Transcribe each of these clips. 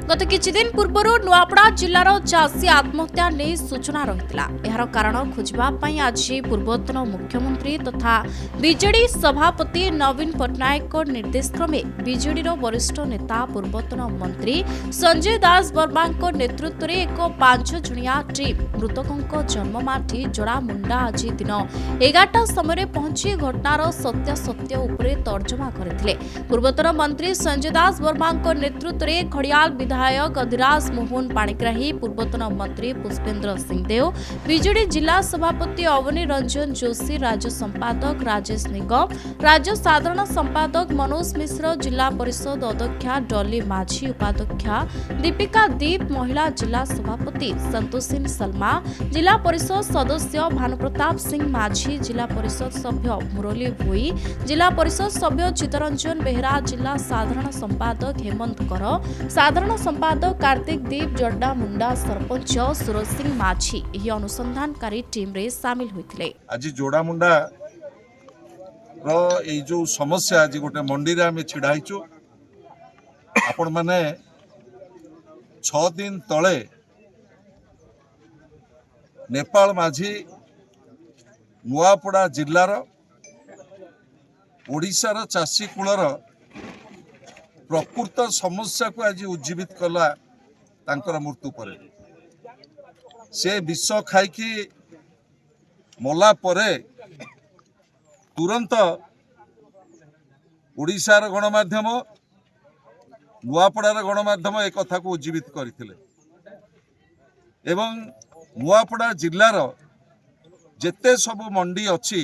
गत किछि दिन पूर्व नुआपड़ा जिलार चाषी आत्महत्या नहीं सूचना रही। यार कारण खोजा आज पूर्वतन मुख्यमंत्री तथा बीजेडी सभापति नवीन पट्टनायक निर्देश क्रमे बीजेडी वरिष्ठ नेता पूर्वतन मंत्री संजय दास वर्मा नेतृत्व में एक 5 जणिया टीम मृतकों जन्ममाटी जोड़ामुंडा आज दिन 11टा समय पहुंची घटनार सत्यासत्य उपरे तर्जमा करथिले। पूर्वतन मंत्री संजय दास वर्मा नेतृत्व में खड़ियाल विधायक अधिराज मोहन पाणिग्राही, पूर्वतन मंत्री पुष्पेंद्र सिंहदेव, बीजेडी जिला सभापति अवनी रंजन जोशी, राज्य संपादक राजेश निगम, राज्य साधारण संपादक मनोज मिश्र, जिला परिषद अध्यक्षा डॉली माझी, उपाध्यक्षा दीपिका दीप, महिला जिला सभापति संतोषिन सलमा, जिला परिषद सदस्य भानुप्रताप सिंह माझी, जिला परिषद सभ्य मुरली भोई, जिला परिषद सभ्य चितरंजन बेहरा, जिला साधारण संपादक हेमंत कर, साधारण संपादक कार्तिक दीप, जड्डा मुंडा सरपंच सुरज सिंह माझी यह अनुसंधानकारी टीम रे सामिल होइथिले। आज जोड़ामुंडा रो जो समस्या आज गोटे मंडी रे आमे छिड़ाइचु। आपण माने 6 दिन तले नेपाल माझी नुआपड़ा जिल्लार ओडिशार चाषी कूलर प्रकृत समस्या को आज उज्जीवित कला तांकर मृत्यु पर से विष खाइकी मला परे तुरंत ओडिशार गणमाध्यम नुआपड़ार गणमाध्यम एक कथा को उज्जीवित करथिले एवं नुआपड़ा जिल्लार जेते सब मंडी अच्छी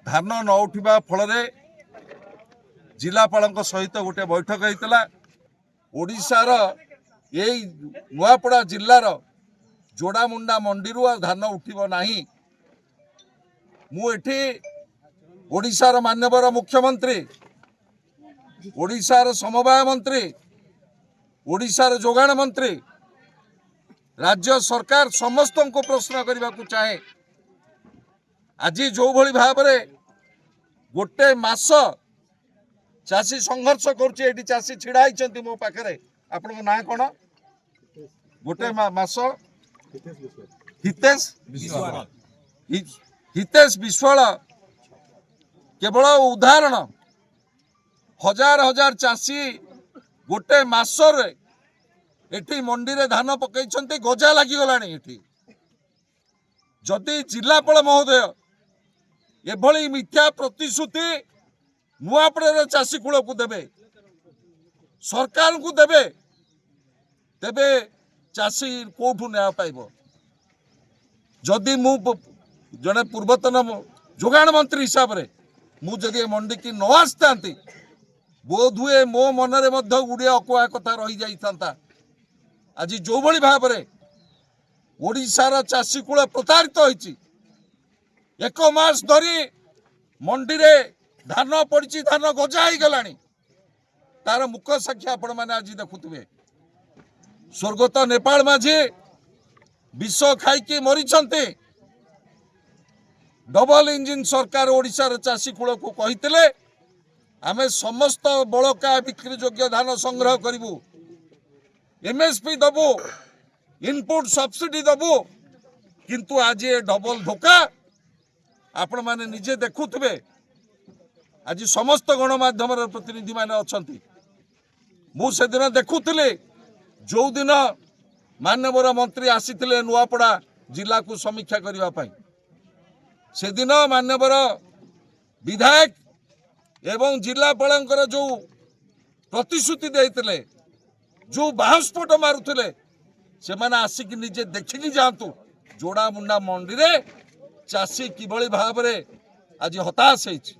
धान न उठिबा फलरे जिलापाल सहित गोटे बैठक होता। ओडिशार यही नुआपड़ा जिल्लार जोड़ामुंडा मंडी धान उठिब नाही। मु एठी ओडिशार मान्यवर मुख्यमंत्री, ओडिशार समवाय मंत्री, ओडिशार जोगाण मंत्री, राज्य सरकार समस्त को प्रश्न करने को चाहे। आज जो भली भाव में गोटे मास चाषी संघर्ष करुच्ची चाषी छिड़ा होती मो पाखे। आपण ना कौन गोटे मास हितेश विश्वाल केवल उदाहरण हजार हजार चाषी गोटे मासर एठी मंडी रे धान पकई गजा लगिगला। जदि जिलापाल महोदय एभली मिथ्या प्रतिश्रुति नुआपड़ा चाषी कूल को देवे, सरकार को देवे, तेबे चाषी कोठू न्याय पाइब। जदि मु जड़े पूर्वतन जोगाण मंत्री हिसाब रे मुझे मंडी की न आसता बोध हुए मो मनरे गुड़े अकुआ कथा रही जाता। आज जो भली भाव में ओडिशार चाषी कूल प्रतारित होइछि। एक मास धरी मंडी रे धान पड़ी, धान गजा ही गलानी। तार मुख साक्षी आपण माने आज देखुथिबे। स्वर्गत नेपाल माझी विष खाइकी मरीछन्ते। डबल इंजिन सरकार ओडिशार चाषी कूल को कहितले आमे समस्त बड़का बिक्री योग्य धान संग्रह करिवु, एमएसपी दबु, इनपुट सब्सिडी दबु। किंतु आज ये डबल धोखा आपण माने निजे देखुथिबे। आज समस्त गणमाध्यम प्रतिनिधि माने अछंती। मु से दिन देखुथिले जो दिन माननीय मंत्री आसीथिले नुआपड़ा जिला को समीक्षा करिवा पई, से दिन माननीय विधायक एवं जिलापाल जो प्रतिश्रुति देइथिले, जो बाहस्फोट मारुथिले, से माने आसिक निजे देखिकी जातु जोड़ामुंडा मंडी रे चाषी किभली भाव रे आज हताश होइछि।